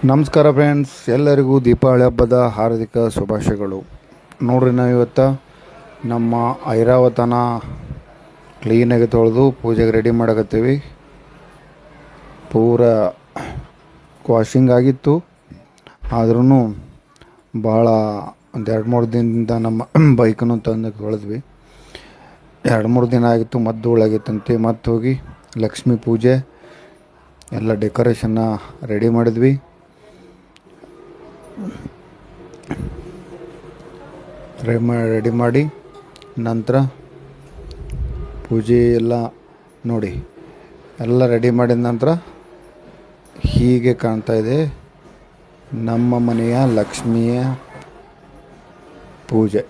ನಮಸ್ಕಾರ ಫ್ರೆಂಡ್ಸ್, ಎಲ್ಲರಿಗೂ ದೀಪಾವಳಿ ಹಬ್ಬದ ಹಾರ್ದಿಕ ಶುಭಾಶಯಗಳು. ನೋಡ್ರಿ, ನಾವು ಇವತ್ತು ನಮ್ಮ ಐರಾವತನ ಕ್ಲೀನಾಗಿ ತೊಳೆದು ಪೂಜೆಗೆ ರೆಡಿ ಮಾಡಕತ್ತೀವಿ. ಪೂರ ವಾಷಿಂಗ್ ಆಗಿತ್ತು, ಆದ್ರೂ ಭಾಳ ಒಂದು 2-3 ದಿನದಿಂದ ನಮ್ಮ ಬೈಕನ್ನು ತಂದು ತೊಳೆದ್ವಿ. 2-3 ದಿನ ಆಗಿತ್ತು, ಮದ್ದು ಉಳಾಗಿತ್ತಂತೆ. ಮತ್ತೆ ಹೋಗಿ ಲಕ್ಷ್ಮೀ ಪೂಜೆ ಎಲ್ಲ ಡೆಕೋರೇಷನ್ನ ರೆಡಿ ಮಾಡಿದ್ವಿ. ರೆಡಿ ಮಾಡಿ ನಂತರ ಪೂಜೆ ಎಲ್ಲ ನೋಡಿ ಎಲ್ಲ ರೆಡಿ ಮಾಡಿದ ನಂತರ ಹೀಗೆ ಕಾಣ್ತಾ ಇದೆ ನಮ್ಮ ಮನೆಯ ಲಕ್ಷ್ಮಿಯ ಪೂಜೆ.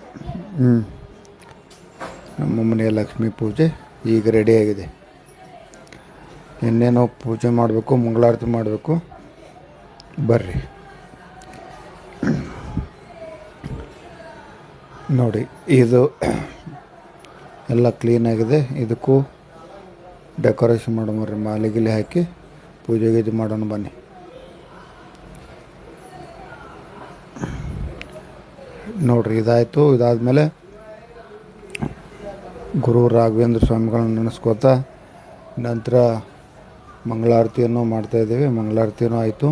ನಮ್ಮ ಮನೆಯ ಲಕ್ಷ್ಮೀ ಪೂಜೆ ಈಗ ರೆಡಿಯಾಗಿದೆ. ಇನ್ನೇನೋ ಪೂಜೆ ಮಾಡಬೇಕು, ಮಂಗಳಾರತಿ ಮಾಡಬೇಕು. ಬರ್ರಿ ನೋಡಿ, ಇದು ಎಲ್ಲ ಕ್ಲೀನಾಗಿದೆ. ಇದಕ್ಕೂ ಡೆಕೋರೇಷನ್ ಮಾಡೋಣ, ಮಾಲೆಗಿಲೆ ಹಾಕಿ ಪೂಜೆಗೆ ಇದು ಮಾಡೋಣ ಬನ್ನಿ. ನೋಡ್ರಿ, ಇದಾಯಿತು. ಇದಾದಮೇಲೆ ಗುರು ರಾಘವೇಂದ್ರ ಸ್ವಾಮಿಗಳನ್ನ ನೆನೆಸ್ಕೋತಾ ನಂತರ ಮಂಗಳಾರತಿಯನ್ನು ಮಾಡ್ತಾಯಿದ್ದೀವಿ. ಮಂಗಳಾರತಿನೂ ಆಯಿತು.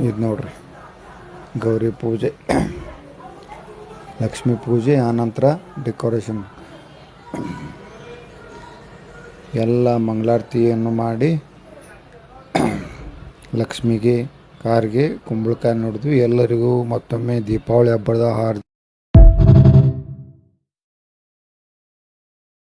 ಇದು ನೋಡ್ರಿ, ಗೌರಿ ಪೂಜೆ, ಲಕ್ಷ್ಮೀ ಪೂಜೆ, ಆನಂತರ ಡೆಕೋರೇಷನ್ ಎಲ್ಲ ಮಂಗಳಾರತಿಯನ್ನು ಮಾಡಿ ಲಕ್ಷ್ಮಿಗೆ, ಕಾರ್ಗೆ ಕುಂಬಳಕಾಯಿ ನೋಡಿದ್ವಿ. ಎಲ್ಲರಿಗೂ ಮತ್ತೊಮ್ಮೆ ದೀಪಾವಳಿ ಹಬ್ಬದ